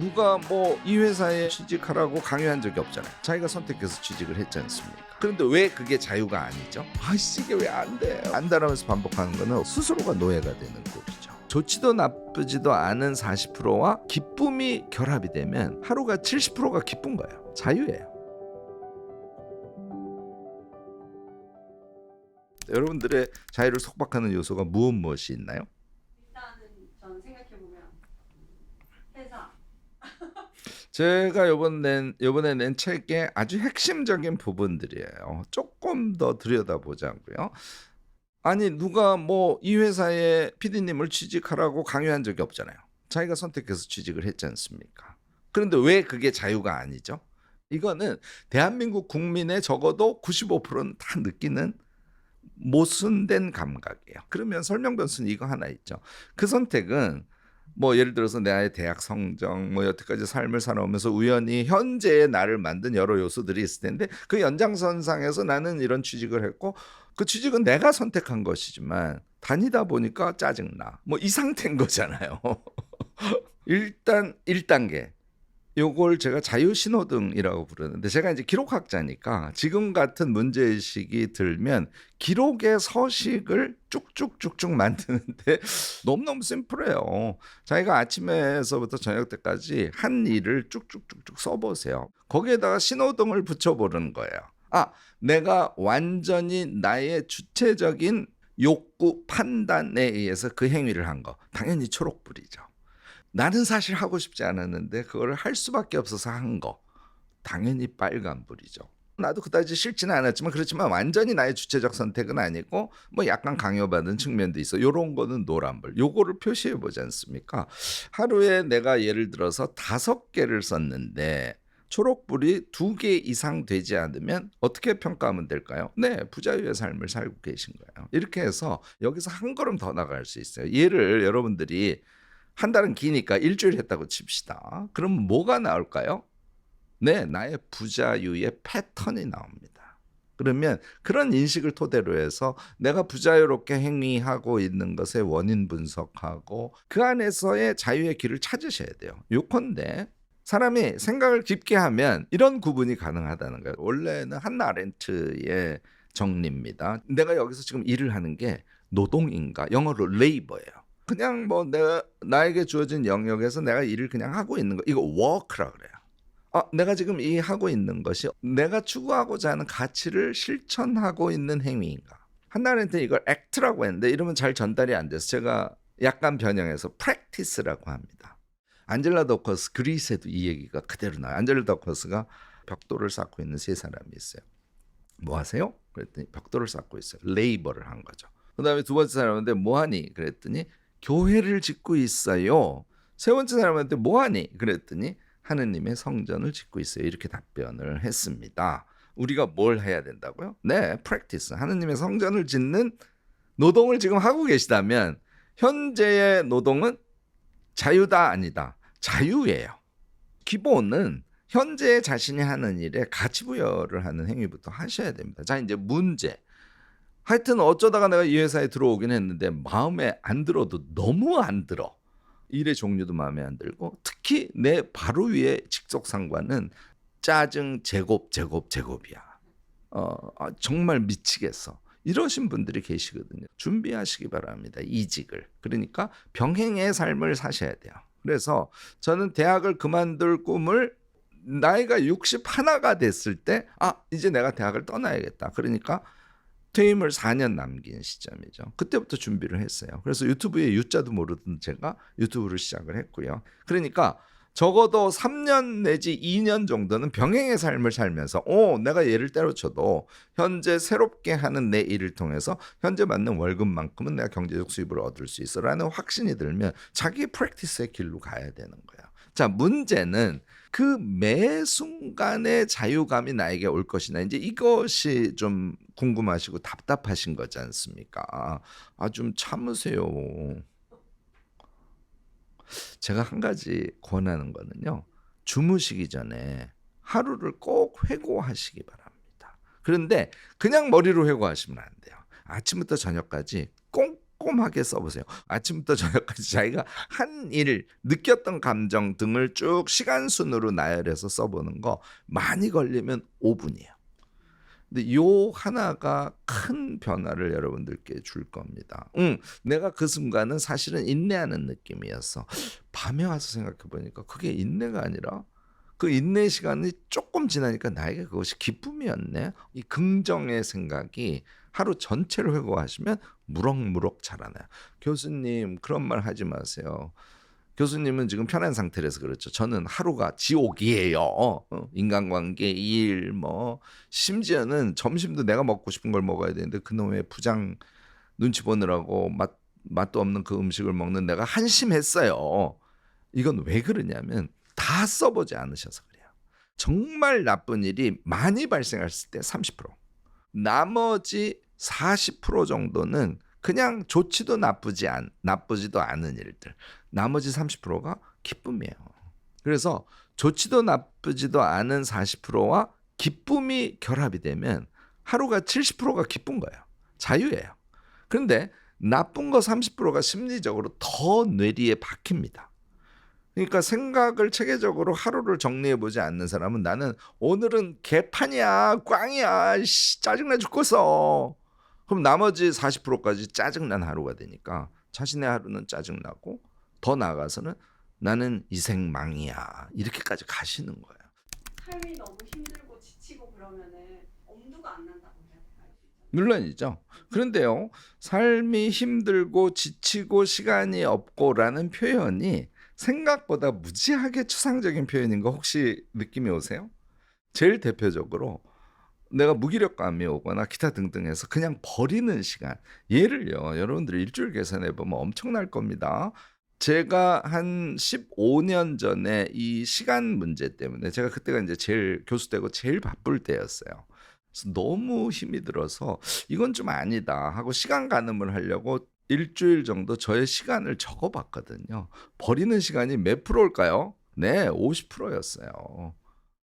누가 뭐 이 회사에 취직하라고 강요한 적이 없잖아요. 자기가 선택해서 취직을 했지 않습니까? 그런데 왜 그게 자유가 아니죠? 아씨 이게 왜 안 돼요? 안다라면서 반복하는 거는 스스로가 노예가 되는 꼴이죠. 좋지도 나쁘지도 않은 40%와 기쁨이 결합이 되면 하루가 70%가 기쁜 거예요. 자유예요. 여러분들의 자유를 속박하는 요소가 무엇이 있나요? 일단은 전 생각해보면 회사. 제가 요번에 낸 책의 아주 핵심적인 부분들이에요. 조금 더 들여다보자고요. 아니 누가 뭐 이 회사에 PD님을 취직하라고 강요한 적이 없잖아요. 자기가 선택해서 취직을 했지 않습니까? 그런데 왜 그게 자유가 아니죠? 이거는 대한민국 국민의 적어도 95%는 다 느끼는 모순된 감각이에요. 그러면 설명 변수는 이거 하나 있죠. 그 선택은 뭐 예를 들어서 나의 대학 성적, 뭐 여태까지 삶을 살아오면서 우연히 현재의 나를 만든 여러 요소들이 있을 텐데 그 연장선상에서 나는 이런 취직을 했고 그 취직은 내가 선택한 것이지만 다니다 보니까 짜증나. 뭐 이 상태인 거잖아요. 일단 1단계. 요걸 제가 자유신호등이라고 부르는데 제가 이제 기록학자니까 지금 같은 문제의식이 들면 기록의 서식을 쭉쭉쭉쭉 만드는데 너무너무 심플해요. 자기가 아침에서부터 저녁 때까지 한 일을 쭉쭉쭉쭉 써보세요. 거기에다가 신호등을 붙여보는 거예요. 아, 내가 완전히 나의 주체적인 욕구 판단에 의해서 그 행위를 한 거. 당연히 초록불이죠. 나는 사실 하고 싶지 않았는데 그거를 할 수밖에 없어서 한 거. 당연히 빨간불이죠. 나도 그다지 싫지는 않았지만 그렇지만 완전히 나의 주체적 선택은 아니고 뭐 약간 강요받은 측면도 있어. 요런 거는 노란불. 요거를 표시해 보지 않습니까? 하루에 내가 예를 들어서 5개를 썼는데 초록불이 2개 이상 되지 않으면 어떻게 평가하면 될까요? 네, 부자유의 삶을 살고 계신 거예요. 이렇게 해서 여기서 한 걸음 더 나갈 수 있어요. 얘를 여러분들이 한 달은 기니까 일주일 했다고 칩시다. 그럼 뭐가 나올까요? 네, 나의 부자유의 패턴이 나옵니다. 그러면 그런 인식을 토대로 해서 내가 부자유롭게 행위하고 있는 것의 원인 분석하고 그 안에서의 자유의 길을 찾으셔야 돼요. 요건데 사람이 생각을 깊게 하면 이런 구분이 가능하다는 거예요. 원래는 한나 아렌트의 정리입니다. 내가 여기서 지금 일을 하는 게 노동인가? 영어로 레이버예요. 그냥 뭐 나에게 주어진 영역에서 내가 일을 그냥 하고 있는 거 이거 워크라 그래요. 내가 지금 이 하고 있는 것이 내가 추구하고자 하는 가치를 실천하고 있는 행위인가? 한나한테 이걸 액트라고 했는데 이러면 잘 전달이 안 돼서 제가 약간 변형해서 프랙티스라고 합니다. 안젤라 더커스 그리스에도 이 얘기가 그대로 나와요. 안젤라 더커스가 벽돌을 쌓고 있는 3사람이 있어요. 뭐 하세요? 그랬더니 벽돌을 쌓고 있어요. 레이버를 한 거죠. 그 다음에 두 번째 사람한테 뭐하니? 그랬더니 교회를 짓고 있어요. 세 번째 사람한테 뭐하니? 그랬더니 하느님의 성전을 짓고 있어요. 이렇게 답변을 했습니다. 우리가 뭘 해야 된다고요? 네, practice. 하느님의 성전을 짓는 노동을 지금 하고 계시다면 현재의 노동은 자유다 아니다. 자유예요. 기본은 현재 자신이 하는 일에 가치 부여를 하는 행위부터 하셔야 됩니다. 자, 이제 문제. 하여튼 어쩌다가 내가 이 회사에 들어오긴 했는데 마음에 안 들어도 너무 안 들어. 일의 종류도 마음에 안 들고 특히 내 바로 위에 직속 상관은 짜증 제곱이야. 정말 미치겠어. 이러신 분들이 계시거든요. 준비하시기 바랍니다. 이직을. 그러니까 병행의 삶을 사셔야 돼요. 그래서 저는 대학을 그만둘 꿈을 나이가 61가 됐을 때 이제 내가 대학을 떠나야겠다. 그러니까 퇴임을 4년 남긴 시점이죠. 그때부터 준비를 했어요. 그래서 유튜브에 유자도 모르던 제가 유튜브를 시작을 했고요. 그러니까 적어도 3년 내지 2년 정도는 병행의 삶을 살면서 내가 얘를 때려쳐도 현재 새롭게 하는 내 일을 통해서 현재 받는 월급만큼은 내가 경제적 수입을 얻을 수 있어라는 확신이 들면 자기 프랙티스의 길로 가야 되는 거예요. 자, 문제는 그 매 순간의 자유감이 나에게 올 것이나 이제 이것이 좀 궁금하시고 답답하신 거지 않습니까? 좀 참으세요. 제가 한 가지 권하는 거는요. 주무시기 전에 하루를 꼭 회고하시기 바랍니다. 그런데 그냥 머리로 회고하시면 안 돼요. 아침부터 저녁까지 꼼꼼하게 써보세요. 아침부터 저녁까지 자기가 한 일, 느꼈던 감정 등을 쭉 시간 순으로 나열해서 써보는 거 많이 걸리면 5분이에요. 근데 요 하나가 큰 변화를 여러분들께 줄 겁니다. 내가 그 순간은 사실은 인내하는 느낌이었어. 밤에 와서 생각해 보니까 그게 인내가 아니라 그 인내 시간이 조금 지나니까 나에게 그것이 기쁨이었네. 이 긍정의 생각이 하루 전체를 회고하시면 무럭무럭 자라나요. 교수님 그런 말 하지 마세요. 교수님은 지금 편한 상태라서 그렇죠. 저는 하루가 지옥이에요. 인간관계, 일, 뭐 심지어는 점심도 내가 먹고 싶은 걸 먹어야 되는데 그놈의 부장 눈치 보느라고 맛도 없는 그 음식을 먹는 내가 한심했어요. 이건 왜 그러냐면 다 써보지 않으셔서 그래요. 정말 나쁜 일이 많이 발생했을 때 30%, 나머지 40% 정도는 그냥 좋지도 나쁘지도 않은 일들, 나머지 30%가 기쁨이에요. 그래서 좋지도 나쁘지도 않은 40%와 기쁨이 결합이 되면 하루가 70%가 기쁜 거예요. 자유예요. 그런데 나쁜 거 30%가 심리적으로 더 뇌리에 박힙니다. 그러니까 생각을 체계적으로 하루를 정리해보지 않는 사람은 나는 오늘은 개판이야, 꽝이야, 짜증나 죽겠어. 그럼 나머지 40%까지 짜증난 하루가 되니까 자신의 하루는 짜증나고 더 나아가서는 나는 이생망이야 이렇게까지 가시는 거예요. 삶이 너무 힘들고 지치고 그러면은 엄두가 안 난다고 해야 되나요? 물론이죠. 그런데요, 삶이 힘들고 지치고 시간이 없고라는 표현이 생각보다 무지하게 추상적인 표현인 거 혹시 느낌이 오세요? 제일 대표적으로 내가 무기력감이 오거나 기타 등등 해서 그냥 버리는 시간, 예를요 여러분들이 일주일 계산해 보면 엄청날 겁니다. 제가 한 15년 전에 이 시간 문제 때문에 제가 그때가 이제 제일 교수되고 제일 바쁠 때였어요. 그래서 너무 힘이 들어서 이건 좀 아니다 하고 시간 가늠을 하려고 일주일 정도 저의 시간을 적어봤거든요. 버리는 시간이 몇 프로일까요? 네, 50%였어요.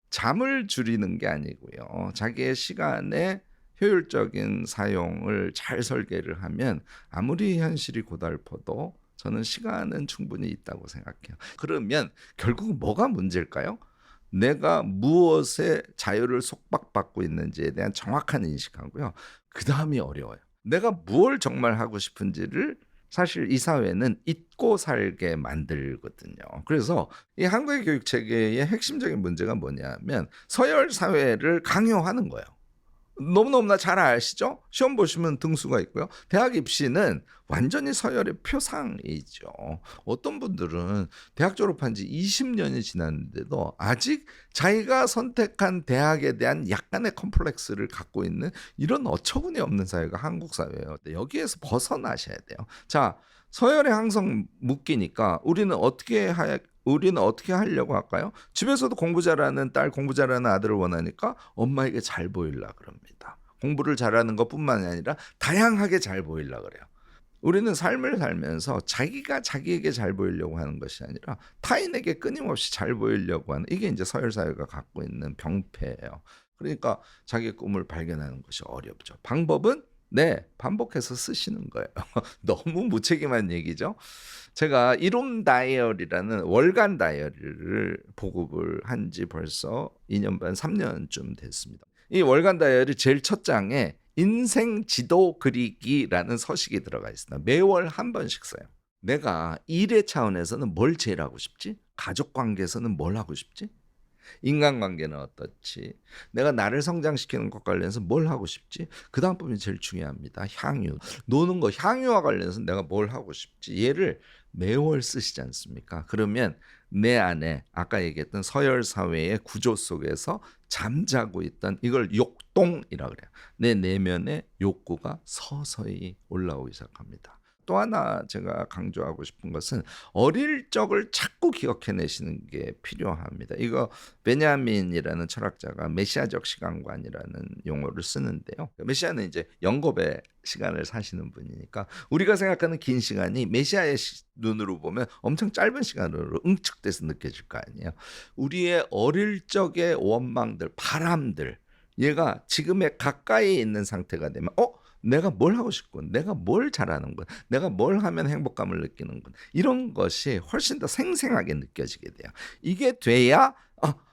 잠을 줄이는 게 아니고요. 자기의 시간의 효율적인 사용을 잘 설계를 하면 아무리 현실이 고달퍼도 저는 시간은 충분히 있다고 생각해요. 그러면 결국은 뭐가 문제일까요? 내가 무엇에 자유를 속박받고 있는지에 대한 정확한 인식하고요. 그 다음이 어려워요. 내가 뭘 정말 하고 싶은지를 사실 이 사회는 잊고 살게 만들거든요. 그래서 이 한국의 교육 체계의 핵심적인 문제가 뭐냐면 서열 사회를 강요하는 거예요. 너무너무나 잘 아시죠? 시험 보시면 등수가 있고요. 대학 입시는 완전히 서열의 표상이죠. 어떤 분들은 대학 졸업한 지 20년이 지났는데도 아직 자기가 선택한 대학에 대한 약간의 컴플렉스를 갖고 있는 이런 어처구니 없는 사회가 한국 사회예요. 여기에서 벗어나셔야 돼요. 자, 서열의 항상 묶이니까 우리는 어떻게 하려고 할까요? 집에서도 공부 잘하는 딸, 공부 잘하는 아들을 원하니까 엄마에게 잘 보이려고 그럽니다. 공부를 잘하는 것뿐만이 아니라 다양하게 잘 보이려고 그래요. 우리는 삶을 살면서 자기가 자기에게 잘 보이려고 하는 것이 아니라 타인에게 끊임없이 잘 보이려고 하는, 이게 이제 서열 사회가 갖고 있는 병폐예요. 그러니까 자기의 꿈을 발견하는 것이 어렵죠. 방법은 반복해서 쓰시는 거예요. 너무 무책임한 얘기죠. 제가 이룸 다이어리라는 월간 다이어리를 보급을 한 지 벌써 2년 반, 3년쯤 됐습니다. 이 월간 다이어리 제일 첫 장에 인생 지도 그리기라는 서식이 들어가 있습니다. 매월 한 번씩 써요. 내가 일의 차원에서는 뭘 제일 하고 싶지? 가족 관계에서는 뭘 하고 싶지? 인간관계는 어떻지? 내가 나를 성장시키는 것 관련해서 뭘 하고 싶지? 그 다음 부분이 제일 중요합니다. 향유. 노는 거, 향유와 관련해서 내가 뭘 하고 싶지? 얘를 매월 쓰시지 않습니까? 그러면 내 안에 아까 얘기했던 서열 사회의 구조 속에서 잠자고 있던 이걸 욕동이라고 그래요. 내 내면의 욕구가 서서히 올라오기 시작합니다. 또 하나 제가 강조하고 싶은 것은 어릴 적을 자꾸 기억해내시는 게 필요합니다. 이거 베냐민이라는 철학자가 메시아적 시간관이라는 용어를 쓰는데요. 메시아는 이제 영겁의 시간을 사시는 분이니까 우리가 생각하는 긴 시간이 메시아의 눈으로 보면 엄청 짧은 시간으로 응축돼서 느껴질 거 아니에요. 우리의 어릴 적의 원망들, 바람들, 얘가 지금에 가까이 있는 상태가 되면 내가 뭘 하고 싶군, 내가 뭘 잘하는군, 내가 뭘 하면 행복감을 느끼는군, 이런 것이 훨씬 더 생생하게 느껴지게 돼요. 이게 돼야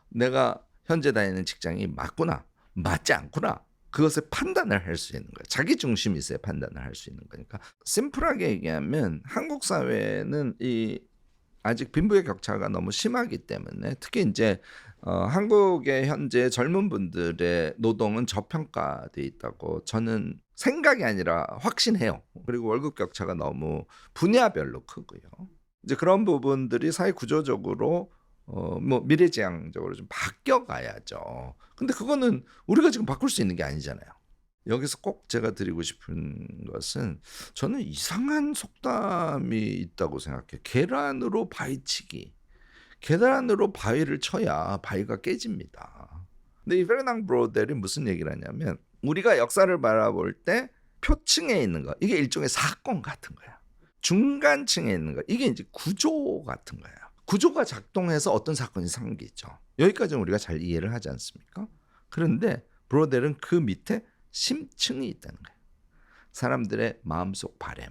내가 현재 다니는 직장이 맞구나, 맞지 않구나, 그것을 판단을 할 수 있는 거예요. 자기 중심이 있어야 판단을 할 수 있는 거니까. 심플하게 얘기하면 한국 사회는 아직 빈부의 격차가 너무 심하기 때문에, 특히 이제 한국의 현재 젊은 분들의 노동은 저평가돼 있다고 저는 생각이 아니라 확신해요. 그리고 월급 격차가 너무 분야별로 크고요. 이제 그런 부분들이 사회 구조적으로 뭐 미래지향적으로 좀 바뀌어 가야죠. 근데 그거는 우리가 지금 바꿀 수 있는 게 아니잖아요. 여기서 꼭 제가 드리고 싶은 것은, 저는 이상한 속담이 있다고 생각해요. 계란으로 바위치기. 계란으로 바위를 쳐야 바위가 깨집니다. 근데 이 페르낭 브로델이 무슨 얘기를 하냐면, 우리가 역사를 바라볼 때 표층에 있는 거, 이게 일종의 사건 같은 거야. 중간층에 있는 거, 이게 이제 구조 같은 거예요. 구조가 작동해서 어떤 사건이 생기죠. 여기까지는 우리가 잘 이해를 하지 않습니까? 그런데 브로델은 그 밑에 심층이 있다는 거예요. 사람들의 마음속 바램,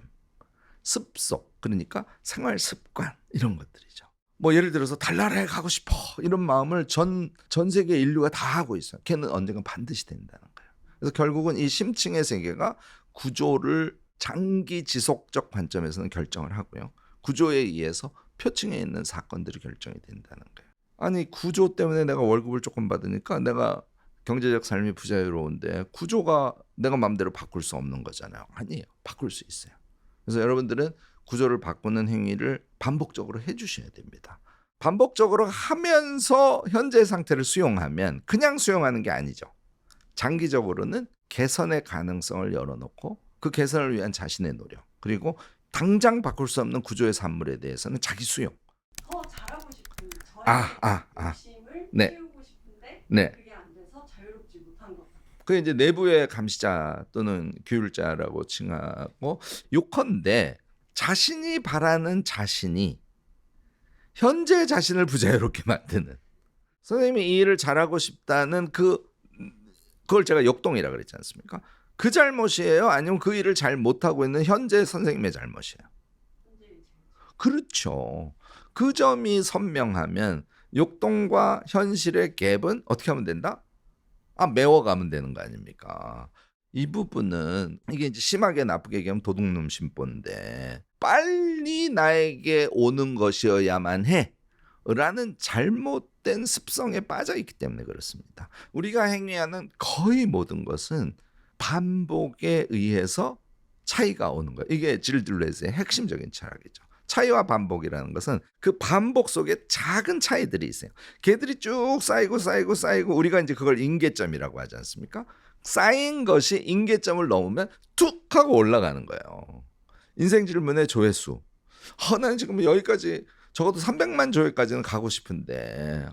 습속, 그러니까 생활 습관, 이런 것들이죠. 뭐 예를 들어서 달나라에 가고 싶어, 이런 마음을 전 세계 인류가 다 하고 있어요. 걔는 언젠가 반드시 된다는 거예요. 그래서 결국은 이 심층의 세계가 구조를 장기 지속적 관점에서는 결정을 하고요. 구조에 의해서 표층에 있는 사건들이 결정이 된다는 거예요. 아니, 구조 때문에 내가 월급을 조금 받으니까 내가 경제적 삶이 부자유로운데, 구조가 내가 마음대로 바꿀 수 없는 거잖아요. 아니에요. 바꿀 수 있어요. 그래서 여러분들은 구조를 바꾸는 행위를 반복적으로 해주셔야 됩니다. 반복적으로 하면서 현재 상태를 수용하면, 그냥 수용하는 게 아니죠. 장기적으로는 개선의 가능성을 열어놓고 그 개선을 위한 자신의 노력, 그리고 당장 바꿀 수 없는 구조의 산물에 대해서는 자기 수용. 더 잘하고 싶은 저의 욕심을 네. 채우고 싶은데 네. 그게 안 돼서 자유롭지 못한 것. 그게 이제 내부의 감시자 또는 규율자라고 칭하고, 요컨대 자신이 바라는 자신이 현재 자신을 부자유롭게 만드는, 선생님이 이 일을 잘하고 싶다는 그걸 제가 역동이라 그랬지 않습니까? 그 잘못이에요? 아니면 그 일을 잘 못하고 있는 현재 선생님의 잘못이에요? 그렇죠. 그 점이 선명하면 역동과 현실의 갭은 어떻게 하면 된다? 메워가면 되는 거 아닙니까? 이 부분은, 이게 이제 심하게 나쁘게 얘기하면 도둑놈 심보인데, 빨리 나에게 오는 것이어야만 해 라는 잘못된 습성에 빠져 있기 때문에 그렇습니다. 우리가 행위하는 거의 모든 것은 반복에 의해서 차이가 오는 거예요. 이게 질들레스의 핵심적인 철학이죠. 차이와 반복이라는 것은 그 반복 속에 작은 차이들이 있어요. 걔들이 쭉 쌓이고 우리가 이제 그걸 임계점이라고 하지 않습니까? 쌓인 것이 임계점을 넘으면 툭 하고 올라가는 거예요. 인생 질문의 조회수. 나는 지금 여기까지 적어도 300만 조회까지는 가고 싶은데,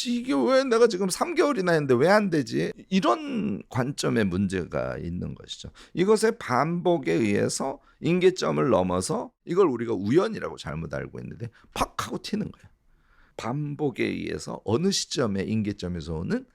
이게 왜 내가 지금 3개월이나 했는데 왜 안 되지? 이런 관점의 문제가 있는 것이죠. 이것의 반복에 의해서 임계점을 넘어서, 이걸 우리가 우연이라고 잘못 알고 있는데 팍 하고 튀는 거예요. 반복에 의해서 어느 시점에 임계점에서 오는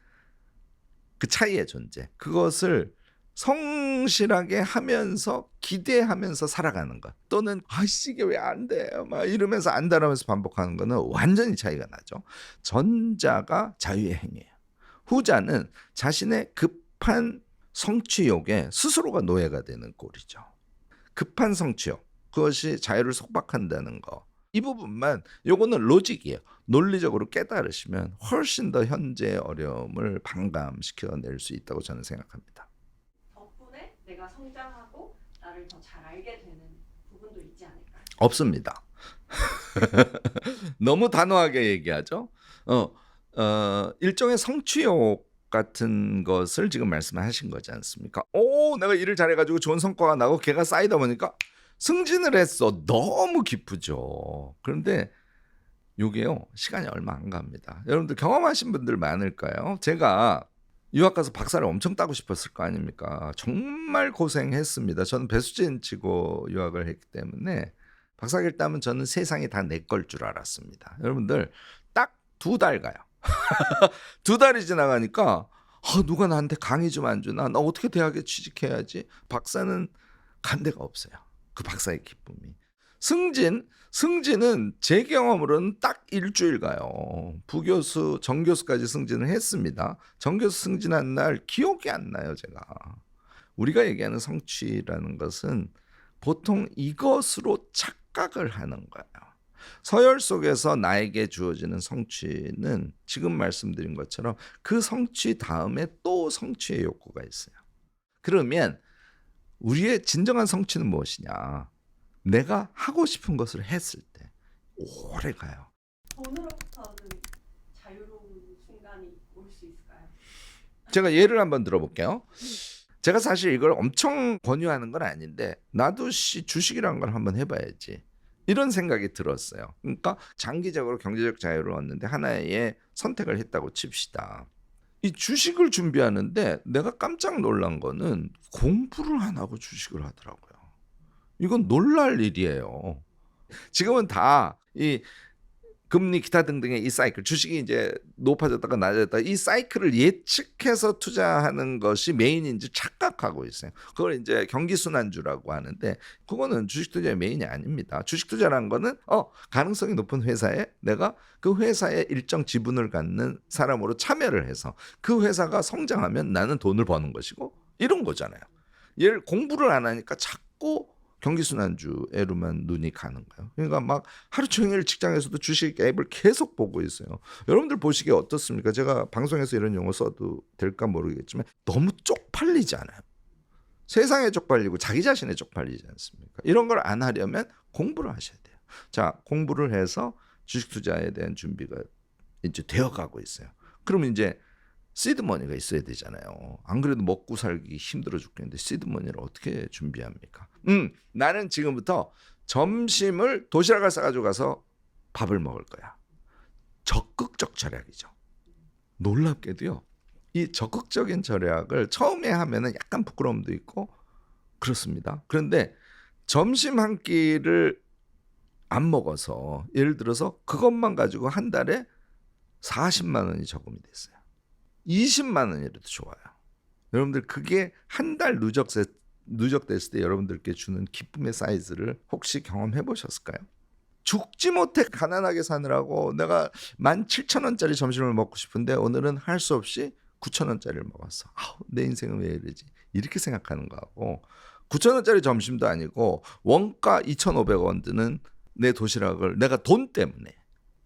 그 차이의 존재, 그것을 성실하게 하면서 기대하면서 살아가는 것, 또는 이게 왜 안 돼요 막 이러면서 안달하면서 반복하는 거는 완전히 차이가 나죠. 전자가 자유의 행위예요. 후자는 자신의 급한 성취욕에 스스로가 노예가 되는 꼴이죠. 급한 성취욕, 그것이 자유를 속박한다는 거, 이 부분만, 요거는 로직이에요. 논리적으로 깨달으시면 훨씬 더 현재의 어려움을 반감시켜낼 수 있다고 저는 생각합니다. 덕분에 내가 성장하고 나를 더 잘 알게 되는 부분도 있지 않을까요? 없습니다. 너무 단호하게 얘기하죠. 일종의 성취욕 같은 것을 지금 말씀하신 거지 않습니까? 내가 일을 잘해가지고 좋은 성과가 나고 걔가 쌓이다 보니까 승진을 했어. 너무 기쁘죠. 그런데 요게요, 시간이 얼마 안 갑니다. 여러분들 경험하신 분들 많을까요? 제가 유학 가서 박사를 엄청 따고 싶었을 거 아닙니까? 정말 고생했습니다. 저는 배수진 치고 유학을 했기 때문에 박사학위를 따면 저는 세상이 다 내 걸 줄 알았습니다. 여러분들 딱 2달 가요. 2달이 지나가니까 누가 나한테 강의 좀 안 주나? 나 어떻게 대학에 취직해야지? 박사는 간 데가 없어요. 그 박사의 기쁨이. 승진은 제 경험으로는 딱 일주일 가요. 부교수, 정교수까지 승진을 했습니다. 정교수 승진한 날 기억이 안 나요, 제가. 우리가 얘기하는 성취라는 것은 보통 이것으로 착각을 하는 거예요. 서열 속에서 나에게 주어지는 성취는 지금 말씀드린 것처럼 그 성취 다음에 또 성취의 욕구가 있어요. 그러면 우리의 진정한 성취는 무엇이냐? 내가 하고 싶은 것을 했을 때 오래 가요. 돈으로부터는 자유로운 순간이 올 수 있을까요? 제가 예를 한번 들어볼게요. 제가 사실 이걸 엄청 권유하는 건 아닌데 나도 주식이라는 걸 한번 해봐야지 이런 생각이 들었어요. 그러니까 장기적으로 경제적 자유를 얻는데 하나의 선택을 했다고 칩시다. 이 주식을 준비하는데 내가 깜짝 놀란 거는 공부를 안 하고 주식을 하더라고요. 이건 놀랄 일이에요. 지금은 다 이 금리 기타 등등의 이 사이클, 주식이 이제 높아졌다가 낮아졌다가 이 사이클을 예측해서 투자하는 것이 메인인 줄 착각하고 있어요. 그걸 이제 경기순환주라고 하는데 그거는 주식 투자의 메인이 아닙니다. 주식 투자라는 거는 가능성이 높은 회사에 내가 그 회사에 일정 지분을 갖는 사람으로 참여를 해서 그 회사가 성장하면 나는 돈을 버는 것이고 이런 거잖아요. 얘를 공부를 안 하니까 자꾸 경기순환주에로만 눈이 가는 거예요. 그러니까 막 하루 종일 직장에서도 주식 앱을 계속 보고 있어요. 여러분들 보시기에 어떻습니까? 제가 방송에서 이런 용어 써도 될까 모르겠지만 너무 쪽팔리지 않아요? 세상에 쪽팔리고 자기 자신에 쪽팔리지 않습니까? 이런 걸 안 하려면 공부를 하셔야 돼요. 자, 공부를 해서 주식 투자에 대한 준비가 이제 되어가고 있어요. 그러면 이제 시드머니가 있어야 되잖아요. 안 그래도 먹고 살기 힘들어 죽겠는데 시드머니를 어떻게 준비합니까? 나는 지금부터 점심을 도시락을 싸가지고 가서 밥을 먹을 거야. 적극적 절약이죠. 놀랍게도요. 이 적극적인 절약을 처음에 하면은 약간 부끄러움도 있고 그렇습니다. 그런데 점심 한 끼를 안 먹어서 예를 들어서 그것만 가지고 한 달에 40만 원이 저금이 됐어요. 20만 원이라도 좋아요. 여러분들 그게 한 달 누적됐을 때 여러분들께 주는 기쁨의 사이즈를 혹시 경험해 보셨을까요? 죽지 못해 가난하게 사느라고 내가 17,000원짜리 점심을 먹고 싶은데 오늘은 할 수 없이 9,000원짜리를 먹었어. 내 인생은 왜 이러지? 이렇게 생각하는 거하고 9,000원짜리 점심도 아니고 원가 2,500원 드는 내 도시락을 내가 돈 때문에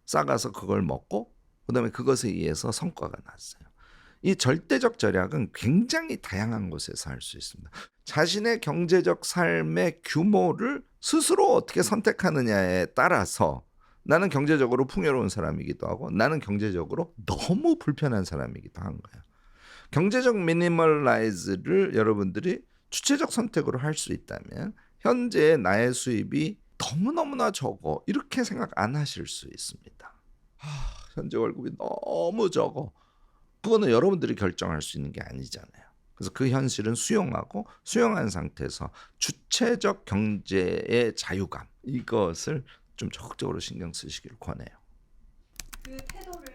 싸가서 그걸 먹고 그다음에 그것에 의해서 성과가 났어요. 이 절대적 절약은 굉장히 다양한 곳에서 할 수 있습니다. 자신의 경제적 삶의 규모를 스스로 어떻게 선택하느냐에 따라서 나는 경제적으로 풍요로운 사람이기도 하고 나는 경제적으로 너무 불편한 사람이기도 한 거예요. 경제적 미니멀라이즈를 여러분들이 주체적 선택으로 할 수 있다면 현재 나의 수입이 너무너무나 적어 이렇게 생각 안 하실 수 있습니다. 현재 월급이 너무 적어. 그거는 여러분들이 결정할 수 있는 게 아니잖아요. 그래서 그 현실은 수용하고 수용한 상태에서 주체적 경제의 자유감 이것을 좀 적극적으로 신경 쓰시기를 권해요. 그 태도를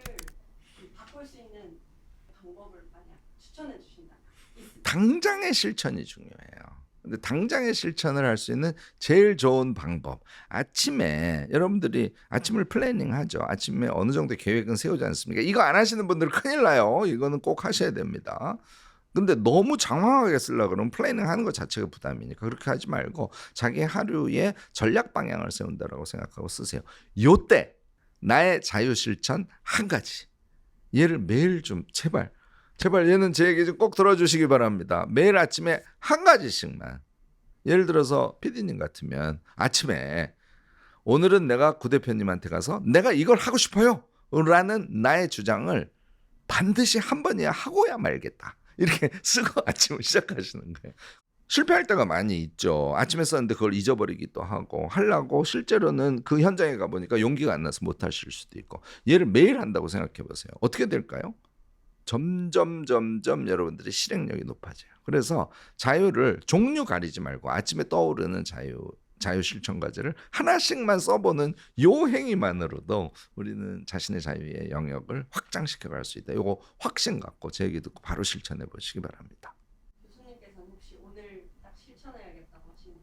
바꿀 수 있는 방법을 만약 추천해 주신다면 당장의 실천이 중요해요. 근데 당장의 실천을 할 수 있는 제일 좋은 방법. 아침에 여러분들이 아침을 플래닝하죠. 아침에 어느 정도 계획은 세우지 않습니까? 이거 안 하시는 분들은 큰일 나요. 이거는 꼭 하셔야 됩니다. 근데 너무 장황하게 쓰려고 그러면 플래닝 하는 것 자체가 부담이니까 그렇게 하지 말고 자기 하루의 전략 방향을 세운다라고 생각하고 쓰세요. 요때 나의 자유 실천 한 가지. 얘를 매일 좀 제발 얘는 제 얘기 좀 꼭 들어주시기 바랍니다. 매일 아침에 한 가지씩만. 예를 들어서 PD님 같으면 아침에 오늘은 내가 구 대표님한테 가서 내가 이걸 하고 싶어요 라는 나의 주장을 반드시 한 번이야 하고야 말겠다. 이렇게 쓰고 아침을 시작하시는 거예요. 실패할 때가 많이 있죠. 아침에 썼는데 그걸 잊어버리기도 하고 하려고 실제로는 그 현장에 가보니까 용기가 안 나서 못 하실 수도 있고 얘를 매일 한다고 생각해 보세요. 어떻게 될까요? 점점 여러분들의 실행력이 높아져요. 그래서 자유를 종류 가리지 말고 아침에 떠오르는 자유실천과제를 하나씩만 써보는 요 행위만으로도 우리는 자신의 자유의 영역을 확장시켜갈 수 있다. 요거 확신 갖고 제 얘기 듣고 바로 실천해 보시기 바랍니다. 교수님께서는 혹시 오늘 딱 실천해야겠다고 하시는 거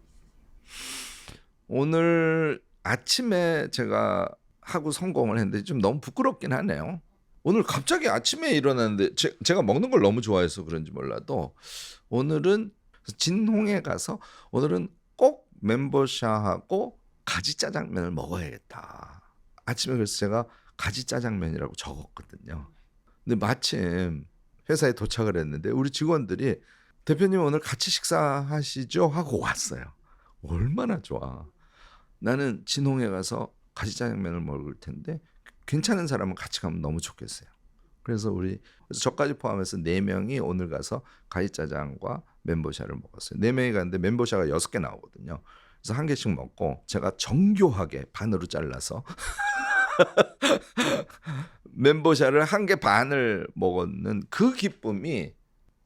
있으세요? 오늘 아침에 제가 하고 성공을 했는데 좀 너무 부끄럽긴 하네요. 오늘 갑자기 아침에 일어났는데 제가 먹는 걸 너무 좋아해서 그런지 몰라도 오늘은 진홍에 가서 오늘은 꼭 멘보샤하고 가지 짜장면을 먹어야겠다. 아침에 그래서 제가 가지 짜장면이라고 적었거든요. 근데 마침 회사에 도착을 했는데 우리 직원들이 대표님 오늘 같이 식사하시죠? 하고 왔어요. 얼마나 좋아. 나는 진홍에 가서 가지 짜장면을 먹을 텐데 괜찮은 사람은 같이 가면 너무 좋겠어요. 그래서 저까지 포함해서 4명이 오늘 가서 가지짜장과 멘보샤를 먹었어요. 4명이 갔는데 멘보샤가 6개 나오거든요. 그래서 한 개씩 먹고 제가 정교하게 반으로 잘라서 멘보샤를 1개 반을 먹었는 그 기쁨이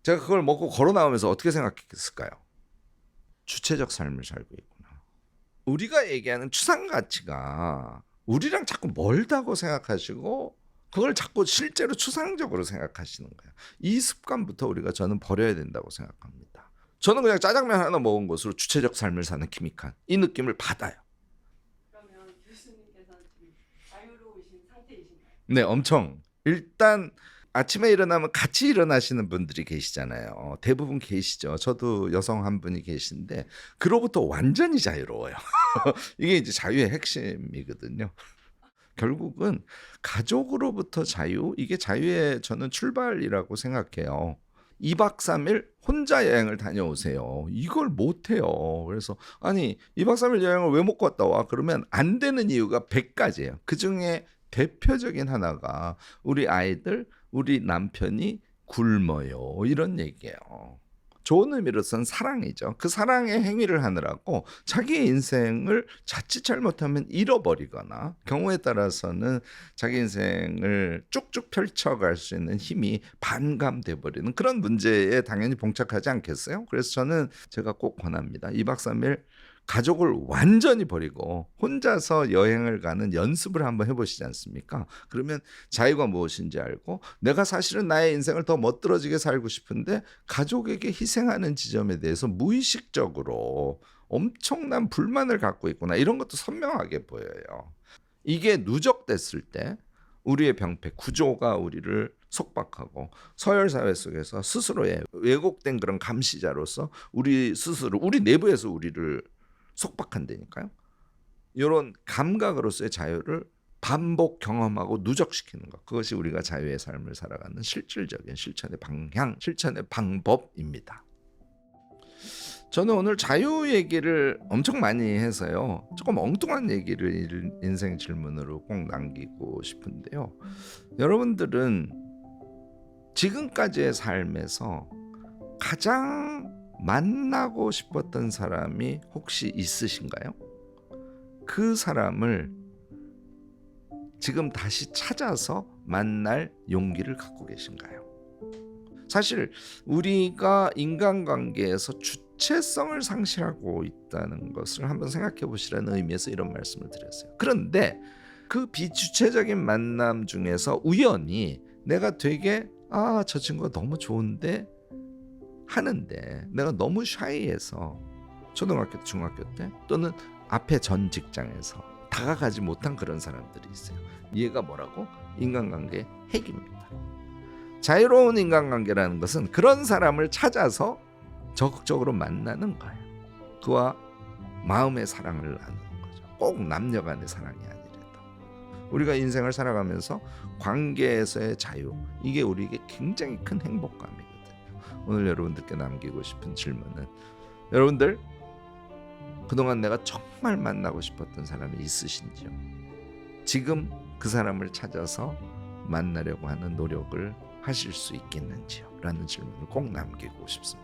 제가 그걸 먹고 걸어 나오면서 어떻게 생각했을까요? 주체적 삶을 살고 있구나. 우리가 얘기하는 추상 가치가 우리랑 자꾸 멀다고 생각하시고 그걸 자꾸 실제로 추상적으로 생각하시는 거예요. 이 습관부터 우리가 저는 버려야 된다고 생각합니다. 저는 그냥 짜장면 하나 먹은 것으로 주체적 삶을 사는 김익한 이 느낌을 받아요. 그러면 교수님께서는 지금 자유로우신 상태이신가요? 네, 엄청. 일단 아침에 일어나면 같이 일어나시는 분들이 계시잖아요. 대부분 계시죠. 저도 여성 한 분이 계신데 그로부터 완전히 자유로워요. 이게 이제 자유의 핵심이거든요. 결국은 가족으로부터 자유, 이게 자유의 저는 출발이라고 생각해요. 2박 3일 혼자 여행을 다녀오세요. 이걸 못해요. 그래서 아니 2박 3일 여행을 왜 못 갔다 와? 그러면 안 되는 이유가 100가지예요. 그중에 대표적인 하나가 우리 아이들, 우리 남편이 굶어요. 이런 얘기예요. 좋은 의미로서는 사랑이죠. 그 사랑의 행위를 하느라고 자기의 인생을 자칫 잘못하면 잃어버리거나 경우에 따라서는 자기 인생을 쭉쭉 펼쳐갈 수 있는 힘이 반감돼 버리는 그런 문제에 당연히 봉착하지 않겠어요? 그래서 저는 제가 꼭 권합니다. 2박 3일 가족을 완전히 버리고 혼자서 여행을 가는 연습을 한번 해보시지 않습니까? 그러면 자유가 무엇인지 알고 내가 사실은 나의 인생을 더 멋들어지게 살고 싶은데 가족에게 희생하는 지점에 대해서 무의식적으로 엄청난 불만을 갖고 있구나. 이런 것도 선명하게 보여요. 이게 누적됐을 때 우리의 병폐 구조가 우리를 속박하고 서열 사회 속에서 스스로의 왜곡된 그런 감시자로서 우리 스스로 우리 내부에서 우리를 속박한다니까요. 이런 감각으로서의 자유를 반복 경험하고 누적시키는 것. 그것이 우리가 자유의 삶을 살아가는 실질적인 실천의 방향, 실천의 방법입니다. 저는 오늘 자유 얘기를 엄청 많이 해서요. 조금 엉뚱한 얘기를 인생 질문으로 꼭 남기고 싶은데요. 여러분들은 지금까지의 삶에서 가장 만나고 싶었던 사람이 혹시 있으신가요? 그 사람을 지금 다시 찾아서 만날 용기를 갖고 계신가요? 사실 우리가 인간관계에서 주체성을 상실하고 있다는 것을 한번 생각해 보시라는 의미에서 이런 말씀을 드렸어요. 그런데 그 비주체적인 만남 중에서 우연히 내가 되게 저 친구가 너무 좋은데 하는데 내가 너무 샤이해서 초등학교 때 중학교 때 또는 앞에 전 직장에서 다가가지 못한 그런 사람들이 있어요. 얘가 뭐라고? 인간관계의 핵입니다. 자유로운 인간관계라는 것은 그런 사람을 찾아서 적극적으로 만나는 거예요. 그와 마음의 사랑을 나누는 거죠. 꼭 남녀 간의 사랑이 아니라도 우리가 인생을 살아가면서 관계에서의 자유, 이게 우리에게 굉장히 큰 행복감이거든요. 오늘 여러분들께 남기고 싶은 질문은, 여러분들 그동안 내가 정말 만나고 싶었던 사람이 있으신지요? 지금 그 사람을 찾아서 만나려고 하는 노력을 하실 수 있겠는지요? 라는 질문을 꼭 남기고 싶습니다.